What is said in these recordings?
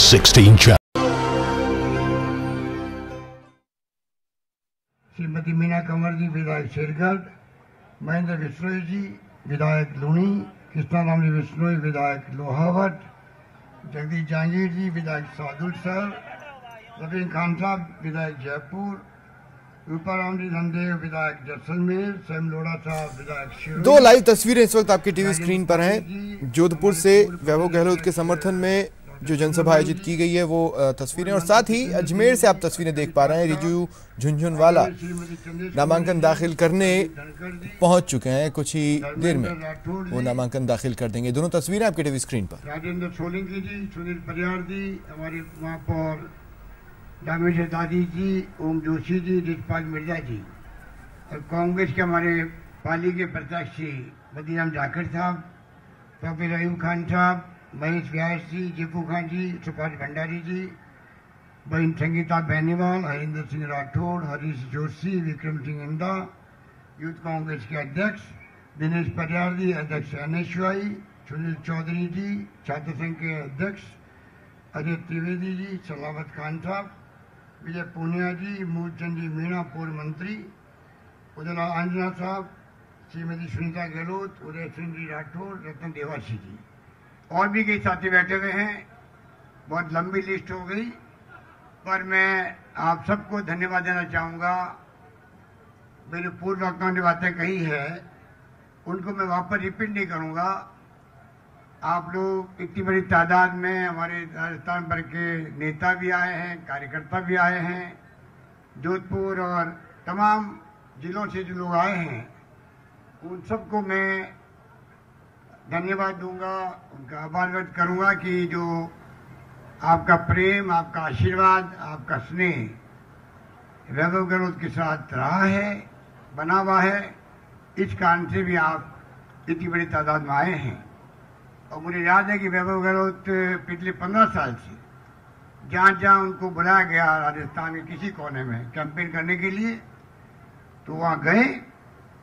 16 channel. Shrimati Meena Kanwar जी विधायक शेरगढ़, महेंद्र बिश्नोई जी विधायक लूनी, कृष्णाराम बिश्नोई विधायक लोहावट, जगदीश जहांगीर जी विधायक सादुल सर, रफीक खान साहब विधायक जयपुर, रूपाराम जी धनदेव विधायक जैसलमेर, सैम लोढ़ा साहब विधायक शिरोई। दो लाइव तस्वीरें इस वक्त आपकी टीवी स्क्रीन पर हैं। जोधपुर से वैभव गहलोत के समर्थन में जो जनसभा आयोजित की गई है वो तस्वीरें, और साथ ही अजमेर से आप तस्वीरें देख पा रहे हैं। रिजू झुनझुनवाला नामांकन दाखिल करने पहुंच चुके हैं, कुछ ही देर में वो नामांकन दाखिल कर देंगे। दोनों तस्वीरें आपके टीवी स्क्रीन पर। राजेंद्र सोलंकी जी, सुनील परियार जी, हमारी महापौर दामेश्वर दादी जी, ओम जोशी जी, रिजपाल मिर्जा जी, और कांग्रेस के हमारे पाली के प्रत्याशी बदीराम जाखड़ साहब, प्रोफेसर अयूब खान साहब, महेश व्यास जी, जीपू खान जी, सुभाष भंडारी जी, बहन संगीता बेनीवाल, हरिंदर सिंह राठौड़, हरीश जोशी, विक्रम सिंह इंदा, यूथ कांग्रेस के अध्यक्ष दिनेश परियार जी, अध्यक्ष अनेश्वरी, सुनील चौधरी जी, छात्र संघ के अध्यक्ष अजय त्रिवेदी जी, सलावत खान साहब, विजय पूनिया जी, मूलचंद जी मीणा पूर्व मंत्री, उदला अंजना साहब, श्रीमती सुनीता गहलोत, उदय सिंह जी राठौड़, रतन देवासी जी, और भी कई साथी बैठे हुए हैं। बहुत लंबी लिस्ट हो गई, पर मैं आप सबको धन्यवाद देना चाहूँगा। मेरे पूर्व वक्ताओं ने बातें कही है, उनको मैं वापस रिपीट नहीं करूँगा। आप लोग इतनी बड़ी तादाद में, हमारे राजस्थान भर के नेता भी आए हैं, कार्यकर्ता भी आए हैं, जोधपुर और तमाम जिलों से जो लोग आए हैं, उन सबको मैं धन्यवाद दूंगा, उनका आभार व्यक्त करूंगा कि जो आपका प्रेम, आपका आशीर्वाद, आपका स्नेह वैभव गहलोत के साथ रहा है, बना हुआ है। इस कारण से भी आप इतनी बड़ी तादाद में आए हैं। और मुझे याद है कि वैभव गहलोत पिछले 15 साल से जहाँ जहाँ उनको बुलाया गया राजस्थान के किसी कोने में कैंपेन करने के लिए, तो वहाँ गए,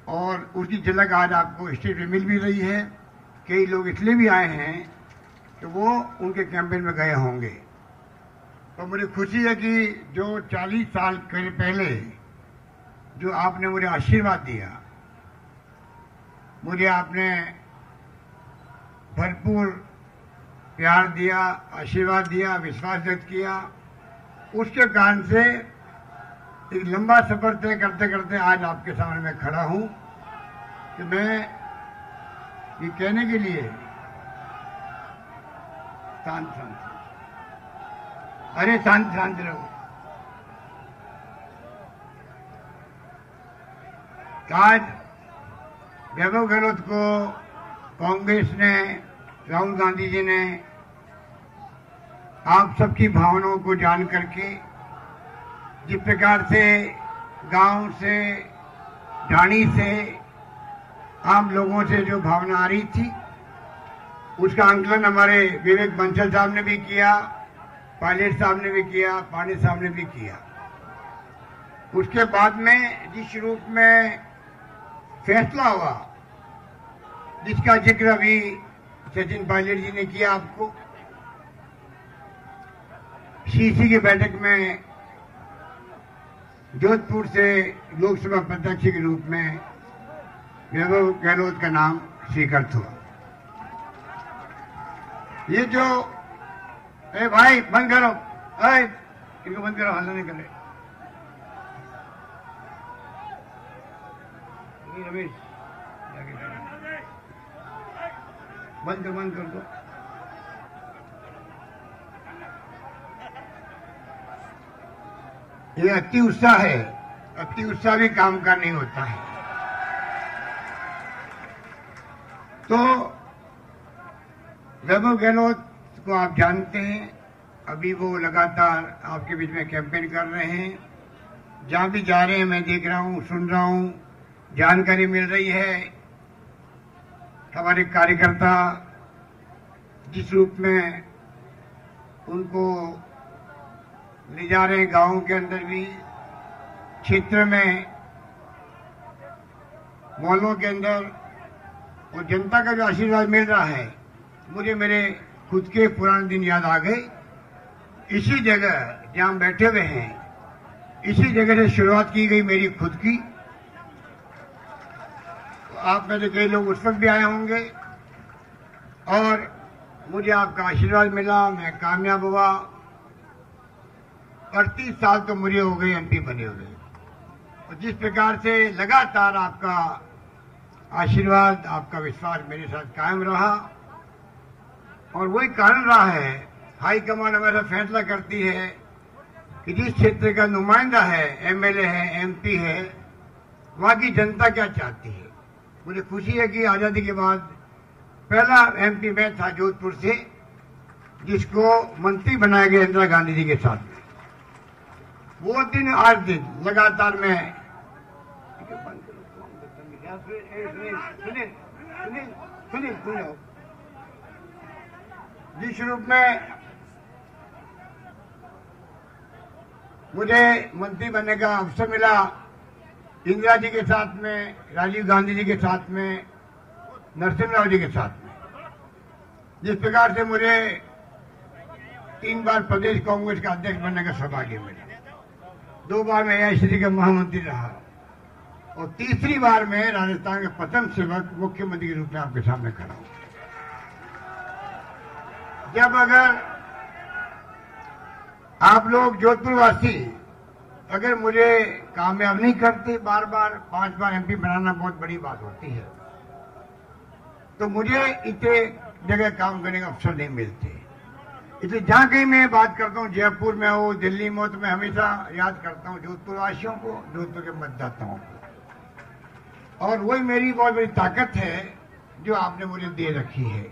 और उसकी झलक आज आपको स्टेज पे मिल भी रही है। कई लोग इसलिए भी आए हैं कि वो उनके कैंपेन में गए होंगे। तो मुझे खुशी है कि जो 40 साल पहले जो आपने मुझे आशीर्वाद दिया, मुझे आपने भरपूर प्यार दिया, आशीर्वाद दिया, विश्वास व्यक्त किया, उसके कारण से एक लंबा सफर तय करते करते आज आपके सामने मैं खड़ा हूं कि मैं ये कहने के लिए शांत अरे शांत रहो। आज वैभव गहलोत को कांग्रेस ने, राहुल गांधी जी ने आप सबकी भावनाओं को जान करके, जिस प्रकार से गांव से, ढाणी से, आम लोगों से जो भावना आ रही थी, उसका आंकलन हमारे विवेक बंसल साहब ने भी किया, पायलट साहब ने भी किया, पांडे साहब ने भी किया। उसके बाद में जिस रूप में फैसला हुआ, जिसका जिक्र अभी सचिन पायलट जी ने किया आपको, सीसी की बैठक में जोधपुर से लोकसभा प्रत्याशी के रूप में वैभव गहलोत का नाम स्वीकृत हुआ। ये जो भाई बंद करो, इनको बंद करो, हल्ला नहीं करे। रमेश बंद कर दो। ये अति उत्साह है, अति उत्साह भी काम का नहीं होता है। तो वैभव गहलोत को आप जानते हैं, अभी वो लगातार आपके बीच में कैंपेन कर रहे हैं। जहां भी जा रहे हैं मैं देख रहा हूं, सुन रहा हूं, जानकारी मिल रही है। हमारे कार्यकर्ता जिस रूप में उनको ले जा रहे हैं, गांवों के अंदर भी, क्षेत्र में, मोहल्लों के अंदर, और जनता का जो आशीर्वाद मिल रहा है, मुझे मेरे खुद के पुराने दिन याद आ गए इसी जगह जहां बैठे हुए हैं, इसी जगह से शुरुआत की गई मेरी खुद की। आप में से कई लोग उस वक्त भी आए होंगे और मुझे आपका आशीर्वाद मिला, मैं कामयाब हुआ। 38 साल तो मुझे हो गए एमपी बने हुए, और जिस प्रकार से लगातार आपका आशीर्वाद, आपका विश्वास मेरे साथ कायम रहा, और वही कारण रहा है हाईकमान हमारा फैसला करती है कि जिस क्षेत्र का नुमाइंदा है, एमएलए है, एमपी है, वहां की जनता क्या चाहती है। मुझे खुशी है कि आजादी के बाद पहला एमपी मैं था जोधपुर से जिसको मंत्री बनाया गया इंदिरा गांधी जी के साथ में। वो दिन आज दिन लगातार मैं जिस रूप में मुझे मंत्री बनने का अवसर मिला, इंदिरा जी के साथ में, राजीव गांधी जी के साथ में, नरसिम्हा जी के साथ में, जिस प्रकार से मुझे 3 बार प्रदेश कांग्रेस का अध्यक्ष बनने का सौभाग्य मिला, 2 बार मैं एआईसीसी का महामंत्री रहा, और तीसरी बार मैं राजस्थान के प्रथम सेवक मुख्यमंत्री के रूप में आपके सामने खड़ा हूं। जब अगर आप लोग जोधपुर वासी अगर मुझे कामयाब नहीं करते, बार बार 5 बार एमपी बनाना बहुत बड़ी बात होती है, तो मुझे इतने जगह काम करने का अवसर नहीं मिलते। इसलिए जहां कहीं मैं बात करता हूं, जयपुर में हो, दिल्ली में हो, तो मैं हमेशा याद करता हूं जोधपुर वासियों को, जोधपुर के मतदाताओं को, और वही मेरी बहुत बड़ी ताकत है जो आपने मुझे दे रखी है।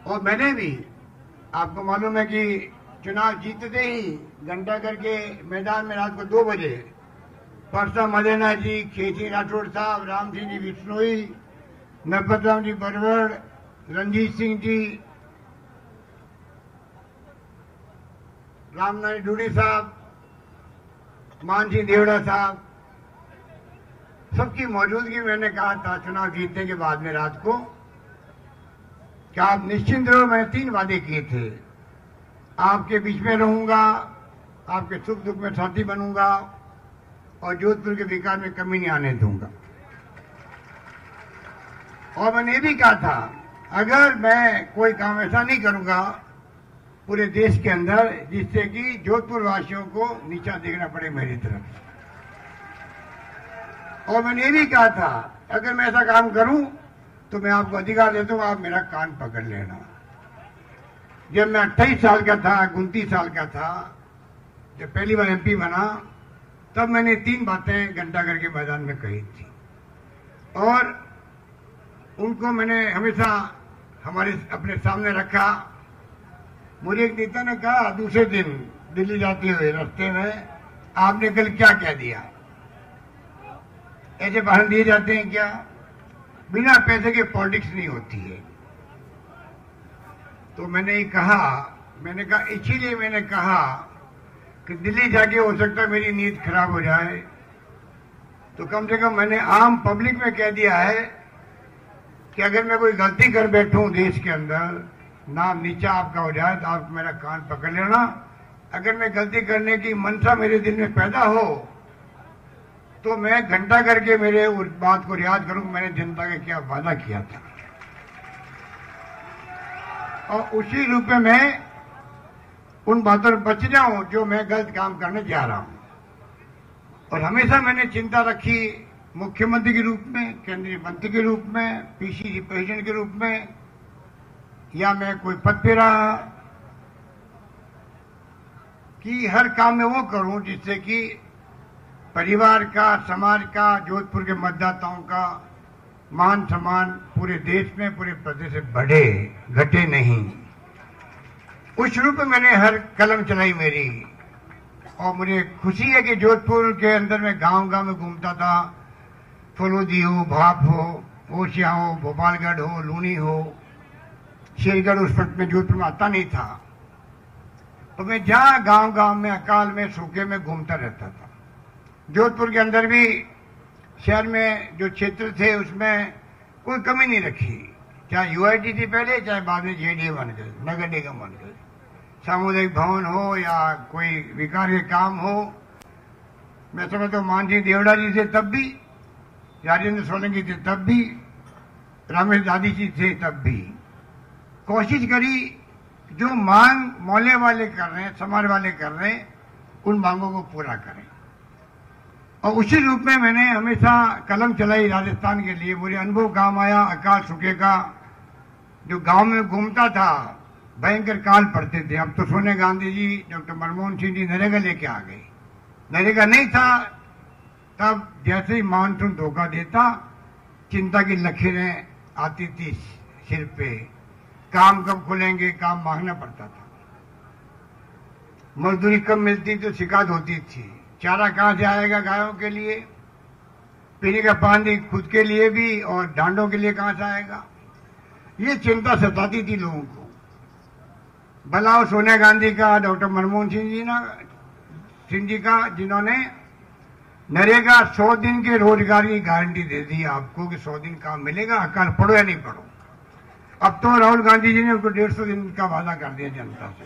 और मैंने भी, आपको मालूम है कि चुनाव जीतते ही घंटा करके मैदान में रात को 2 बजे परसा मदेना जी, खेती राठौड़ साहब, राम सिंह जी बिश्नोई, नरपत राम जी बरवड़, रंजीत सिंह जी, रामनारायण डूडी साहब, मान सिंह देवड़ा साहब, सबकी मौजूदगी में मैंने कहा था चुनाव जीतने के बाद में रात को कि आप निश्चिंत रहो। मैंने 3 वादे किए थे, आपके बीच में रहूंगा, आपके सुख दुख में साथी बनूंगा, और जोधपुर के विकास में कमी नहीं आने दूंगा। और मैंने ये भी कहा था अगर मैं कोई काम ऐसा नहीं करूंगा पूरे देश के अंदर जिससे कि जोधपुर वासियों को नीचा देखना पड़े मेरी तरफ, और मैंने ये भी कहा था अगर मैं ऐसा काम करूं तो मैं आपको अधिकार देता हूं, आप मेरा कान पकड़ लेना। जब मैं 28 साल का था, 29 साल का था, जब पहली बार एमपी बना, तब मैंने 3 बातें घंटा करके मैदान में कही थी, और उनको मैंने हमेशा हमारे अपने सामने रखा। मुझे एक नेता ने कहा दूसरे दिन दिल्ली जाते हुए रास्ते में, आपने कल क्या कह दिया, ऐसे भाषण दिए जाते हैं क्या, बिना पैसे के पॉलिटिक्स नहीं होती है। तो मैंने कहा इसीलिए मैंने कहा कि दिल्ली जाके हो सकता है मेरी नीयत खराब हो जाए, तो कम से कम मैंने आम पब्लिक में कह दिया है कि अगर मैं कोई गलती कर बैठूं देश के अंदर, नाम नीचा आपका हो जाए, तो आप मेरा कान पकड़ लेना। अगर मैं गलती करने की मंशा मेरे दिल में पैदा हो तो मैं घंटा करके मेरे उस बात को याद करूं, मैंने जनता के क्या वादा किया था, और उसी रूप में मैं उन बातों में बच जाऊं जो मैं गलत काम करने जा रहा हूं। और हमेशा मैंने चिंता रखी मुख्यमंत्री के रूप में, केंद्रीय मंत्री के रूप में, पीसीसी प्रेसिडेंट के रूप में, या मैं कोई पद पे रहा, कि हर काम में वो करूं जिससे कि परिवार का, समाज का, जोधपुर के मतदाताओं का मान सम्मान पूरे देश में, पूरे प्रदेश से बढ़े, घटे नहीं। उस रूप में मैंने हर कलम चलाई मेरी, और मुझे खुशी है कि जोधपुर के अंदर में गांव-गांव में घूमता था, फलोदी हो, भाप हो, ओसिया हो, भोपालगढ़ हो, लूनी हो, शेरगढ़ उस वक्त में जोधपुर में आता नहीं था, तो मैं जहां गांव-गांव में, अकाल में, सूखे में घूमता रहता था। जोधपुर के अंदर भी शहर में जो क्षेत्र थे उसमें कोई कमी नहीं रखी, चाहे यूआईटी थी पहले, चाहे बाद में जेडीए बन गए, नगर निगम बन गए। सामुदायिक भवन हो या कोई विकास के काम हो, मैं समझता हूँ मान सिंह देवड़ा जी थे तब भी, राजेंद्र सोलंकी थे तब भी, रमेश दादी जी थे तब भी कोशिश करी जो मांग मोहल्ले वाले कर रहे हैं, समाज वाले कर रहे हैं, उन मांगों को पूरा करें। और उसी रूप में मैंने हमेशा कलम चलाई राजस्थान के लिए। मुझे अनुभव काम आया अकाल सूखे का, जो गांव में घूमता था, भयंकर काल पड़ते थे। अब तो सोनिया गांधी जी, डॉक्टर मनमोहन सिंह जी नरेगा लेके आ गए। नरेगा नहीं था तब जैसे ही मानसून धोखा देता, चिंता की लकीरें आती थी सिर पे, काम कब खुलेंगे, काम मांगना पड़ता था, मजदूरी कम मिलती तो शिकायत होती थी, चारा कहां से आएगा गायों के लिए, पीने का पानी खुद के लिए भी और डांडों के लिए कहां से आएगा, ये चिंता सताती थी लोगों को। भला सोनिया गांधी का, डॉक्टर मनमोहन सिंह जी का, जिन्होंने नरेगा 100 दिन के रोजगार की गारंटी दे दी आपको कि 100 दिन काम मिलेगा, अकाल पढ़ो या नहीं पढ़ो। अब तो राहुल गांधी जी ने उसको 150 दिन का वादा कर दिया जनता से।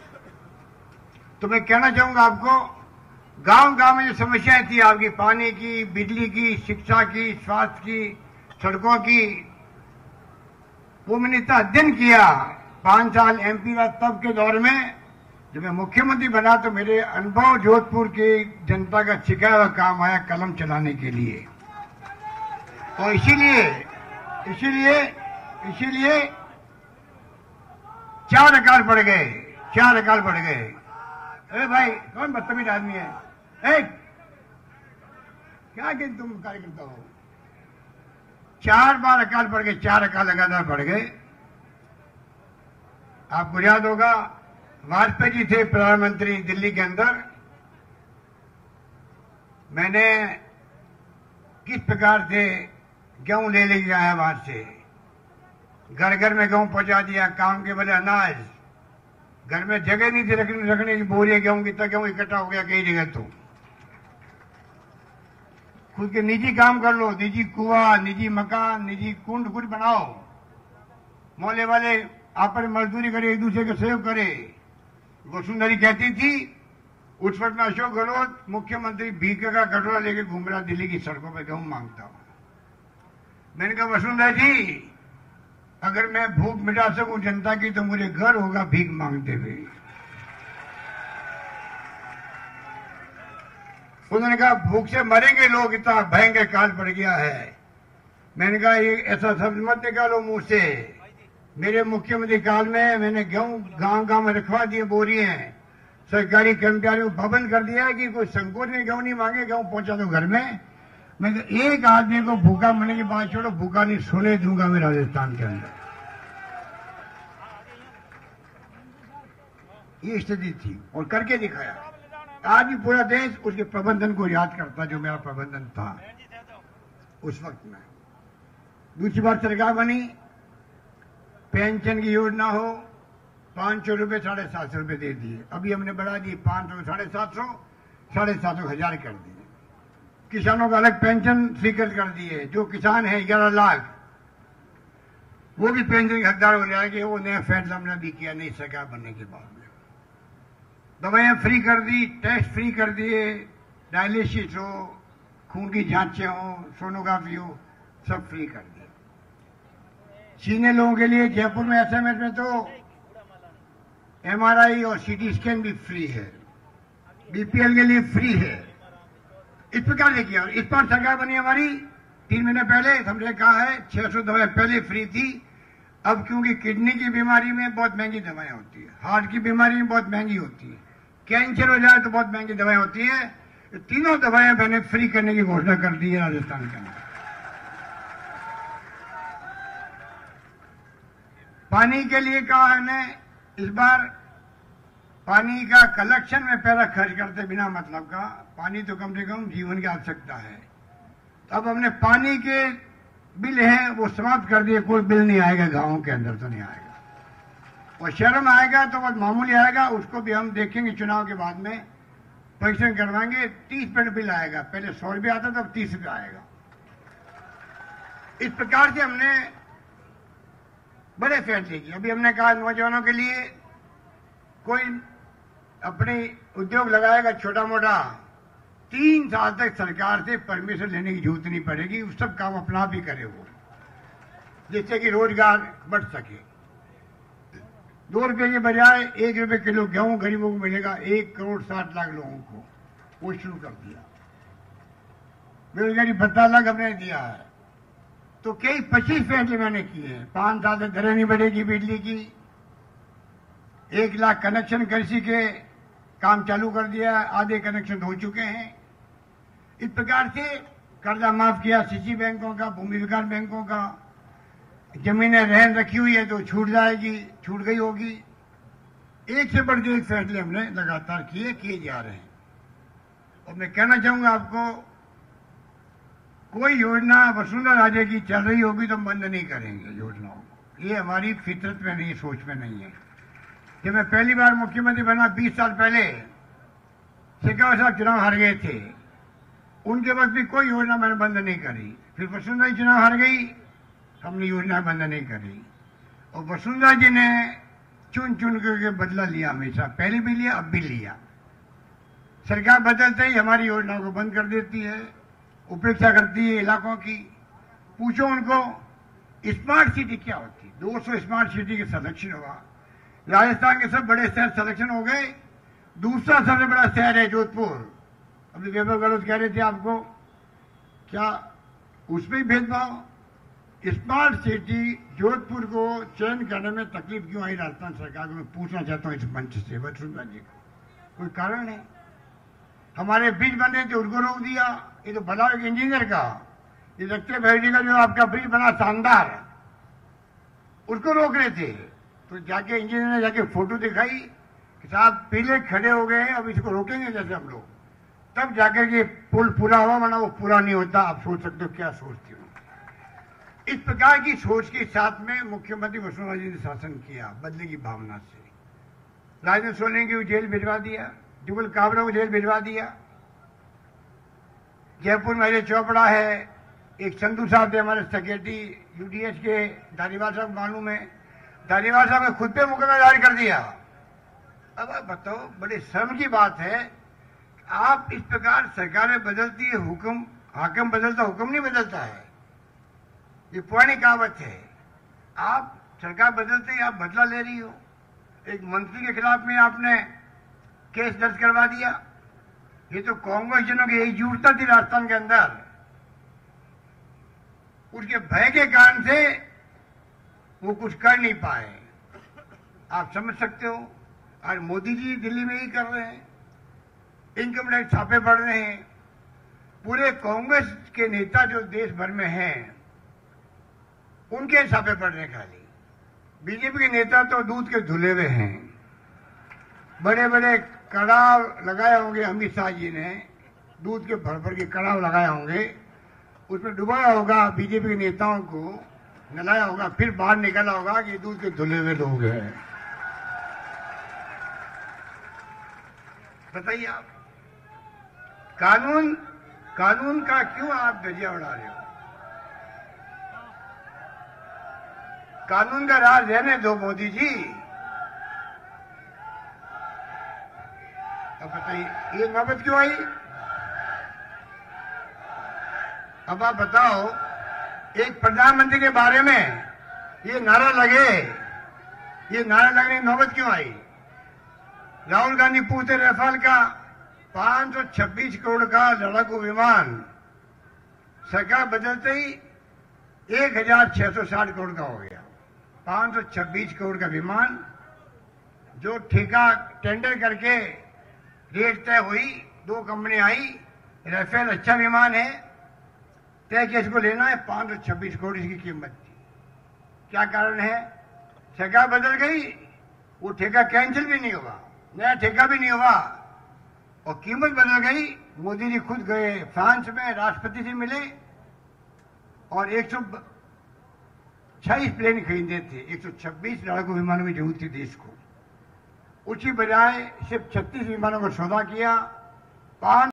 तो मैं कहना चाहूंगा आपको, गांव गांव में जो समस्याएं थी आपकी, पानी की, बिजली की, शिक्षा की, स्वास्थ्य की, सड़कों की, वो मैंने इतना अध्ययन किया। 5 साल एमपी रहा तब के दौर में, जब मैं मुख्यमंत्री बना तो मेरे अनुभव जोधपुर की जनता का सिखाया हुआ काम आया कलम चलाने के लिए। और इसीलिए 4 अकाल पड़ गए, 4 अकाल पड़ गए। अरे भाई कौन बदतमीज आदमी है, क्या कि तुम कार्यकर्ता हो। 4 बार अकाल पड़ गए, 4 अकाल लगातार पड़ गए। आपको याद होगा वाजपेयी जी थे प्रधानमंत्री दिल्ली के अंदर, मैंने किस प्रकार से गेहूं ले लेके आया वहां से, घर घर में गेहूं पहुंचा दिया, काम के बदले अनाज, घर में जगह नहीं थी रखने की, बोरियां गेहूं की, गेहूं इकट्ठा हो गया कई जगह। तो खुद के निजी काम कर लो, निजी कुआं, निजी मकान, निजी कुंड कुछ बनाओ, मोहल्ले वाले आपस में मजदूरी करे, एक दूसरे को सहयोग करे। वसुंधरी कहती थी, उस वक्त में अशोक गहलोत मुख्यमंत्री भीख का कटोरा लेके घूम रहा दिल्ली की सड़कों पर, गेहूं मांगता हूं। मैंने कहा वसुंधरा जी, अगर मैं भूख मिटा सकूं जनता की तो मुझे घर होगा भीख मांगते हुए। उन्होंने कहा भूख से मरेंगे लोग, इतना भयंकर काल पड़ गया है। मैंने कहा ये ऐसा शब्द मत निकालो मुंह से। मेरे मुख्यमंत्री काल में मैंने गेहूं गांव गांव में रखवा दिए, बोरियां, सरकारी कर्मचारियों को पाबंद कर दिया है कि कोई संकोच में गेहूं नहीं मांगे, गेहूं पहुंचा दो घर में। मैं एक आदमी को भूखा मरने की बात छोड़ो, भूखा नहीं सोने दूंगा मैं राजस्थान के अंदर। ये स्थिति थी और करके दिखाया। आज भी पूरा देश उसके प्रबंधन को याद करता जो मेरा प्रबंधन था उस वक्त में। दूसरी बार सरकार बनी, पेंशन की योजना हो, 500 रुपये 750 रुपये दे दिए। अभी हमने बढ़ा दिए 500 750, 750 हजार कर दिए। किसानों का अलग पेंशन स्वीकृत कर दिए। जो किसान है 11 लाख, वो भी पेंशन के हकदार हो जाएंगे। वो नया फैसला हमने भी किया नई सरकार बनने के बाद में। दवाइयां फ्री कर दी, टेस्ट फ्री कर दिए, डायलिसिस हो, खून की जांचें हो, सोनोग्राफी हो, सब फ्री कर दिए। सीनियर लोगों के लिए जयपुर में एसएमएस में तो एमआरआई और सीटी स्कैन भी फ्री है, बीपीएल के लिए फ्री है। इस प्रकार से किया। इस पर सरकार बनी हमारी 3 महीने पहले, हमने कहा है 600 दवाएं पहले फ्री थी। अब क्योंकि किडनी की बीमारी में बहुत महंगी दवाएं होती है, हार्ट की बीमारी में बहुत महंगी होती है, कैंसर हो जाए तो बहुत महंगी दवाएं होती है, तीनों दवाएं मैंने फ्री करने की घोषणा कर दी है राजस्थान के अंदर। पानी के लिए कहा है इस बार, पानी का कलेक्शन में पैसा खर्च करते बिना मतलब का। पानी तो कम से कम जीवन की आवश्यकता है। अब हमने पानी के बिल हैं वो समाप्त कर दिए। कोई बिल नहीं आएगा गांवों के अंदर, तो नहीं आएगा, और शहरों में आएगा तो बहुत मामूली आएगा। उसको भी हम देखेंगे चुनाव के बाद में, परीक्षण करवाएंगे। 30% बिल आएगा, पहले 100 रुपये आता था, अब 30 रुपये आएगा। इस प्रकार से हमने बड़े फैसले किए। अभी हमने कहा नौजवानों के लिए कोई अपने उद्योग लगाएगा छोटा मोटा, 3 साल तक सरकार से परमिशन लेने की जरूरत नहीं पड़ेगी, वो सब काम अपना आप ही करे वो, जिससे कि रोजगार बढ़ सके। 2 रुपए के बजाय 1 रुपए किलो गेहूं गरीबों को मिलेगा, 1,60,00,000 लोगों को, वो शुरू कर दिया। बेरोजगारी भत्ता अलग हमने दिया है। तो कई 25 फैसले मैंने किए हैं। 5 साल से दरें नहीं बढ़ेगी बिजली की, 1 लाख कनेक्शन कृषि के काम चालू कर दिया, आधे कनेक्शन हो चुके हैं। इस प्रकार से कर्जा माफ किया सीसी बैंकों का, भूमि विकास बैंकों का। जमीनें रहन रखी हुई है तो छूट जाएगी, छूट गई होगी। एक से बढ़ के एक फैसले हमने लगातार किए जा रहे हैं। और मैं कहना चाहूंगा आपको, कोई योजना वसुंधरा राजे की चल रही होगी तो बंद नहीं करेंगे योजनाओं को। ये हमारी फितरत में नहीं, सोच में नहीं है। जब मैं पहली बार मुख्यमंत्री बना 20 साल पहले, शेखावत साहब चुनाव हार गए थे, उनके वक्त भी कोई योजना मैंने बंद नहीं करी। फिर वसुंधरा जी चुनाव हार गई, हमने योजना बंद नहीं करी। और वसुंधरा जी ने चुन चुन करके बदला लिया, हमेशा, पहले भी लिया, अब भी लिया। सरकार बदलते ही हमारी योजनाओं को बंद कर देती है, उपेक्षा करती है इलाकों की। पूछो उनको स्मार्ट सिटी क्या होती है। 200 स्मार्ट सिटी के सिलेक्शन हुआ, राजस्थान के सब बड़े शहर सिलेक्शन हो गए। दूसरा सबसे बड़ा शहर है जोधपुर। अभी वैभव गहलोत कह रहे थे आपको, क्या उसमें ही भेदभाव? स्मार्ट सिटी जोधपुर को चयन करने में तकलीफ क्यों आई राजस्थान सरकार को? मैं पूछना चाहता हूं इस मंच से वसुंधरा जी को, कोई कारण है? हमारे ब्रिज बन रहे थे, उनको रोक दिया। ये तो भला एक इंजीनियर का, ये रखते भैरजी का जो आपका ब्रिज बना शानदार, उसको रोक रहे थे। तो जाके इंजीनियर ने जाके फोटो दिखाई कि साहब पीले खड़े हो गए हैं, अब इसको रोकेंगे जैसे हम लोग, तब जाकर ये पुल पूरा हुआ, वरना वो पूरा नहीं होता। आप सोच सकते हो क्या सोचती हो। इस प्रकार की सोच के साथ में मुख्यमंत्री वसुंधरा जी ने शासन किया, बदले की भावना से। राजेंद्र सोलंकी को जेल भिजवा दिया, जुगल काबरा को जेल भिजवा दिया। जयपुर में अजय चोपड़ा है, एक संधू साहब थे हमारे सेक्रेटरी यूडीएच के, धारीवाल साहब मालूम है, धारीवाल साहब ने खुद पे मुकदमा जारी कर दिया। अब आप बताओ, बड़े शर्म की बात है, आप इस प्रकार सरकारें बदलती है, हुक्म हाकिम बदलता, हुक्म नहीं बदलता है। ये पुरानी कहावत है। आप सरकार बदलते ही आप बदला ले रही हो। एक मंत्री के खिलाफ में आपने केस दर्ज करवा दिया। ये तो कांग्रेस जनों की एकजुटता थी राजस्थान के अंदर, उसके भय के कारण से वो कुछ कर नहीं पाए। आप समझ सकते हो। आज मोदी जी दिल्ली में ही कर रहे हैं, इनकम टैक्स छापे पड़ रहे हैं। पूरे कांग्रेस के नेता जो देश भर में हैं, उनके छापे पड़ रहे हैं खाली। बीजेपी के नेता तो दूध के धुले हुए हैं। बड़े बड़े कड़ाव लगाए होंगे अमित शाह जी ने, दूध के भर भर के कड़ाव लगाए होंगे, उसमें डुबाया होगा बीजेपी के नेताओं को, नलाया होगा, फिर बाहर निकला होगा कि दूध के धुले हुए लोग हैं। बताइए आप, कानून का क्यों आप धज्जियां उड़ा रहे हो? कानून का राज रहने दो मोदी जी। अब बताइए, ये नौबत क्यों आई? अब आप बताओ, एक प्रधानमंत्री के बारे में ये नारा लगे, ये नारा लगने की नौबत क्यों आई? राहुल गांधी पूछते राफेल का 526 करोड़ का लड़ाकू विमान, सरकार बदलते ही 1660 करोड़ का हो गया। 526 करोड़ का विमान, जो ठेका टेंडर करके रेट तय हुई, 2 कंपनी आई, राफेल अच्छा विमान है, तय कि इसको लेना है, 526 करोड़ इसकी कीमत थी। क्या कारण है? ठेका बदल गई, वो ठेका कैंसिल भी नहीं हुआ, नया ठेका भी नहीं हुआ, और कीमत बदल गई। मोदी जी खुद गए फ्रांस में, राष्ट्रपति से मिले और 126 प्लेन खरीदे थे। 126 लड़ाकू विमानों की जरूरत थी देश को, उसी बजाय सिर्फ 36 विमानों का सौदा किया। 5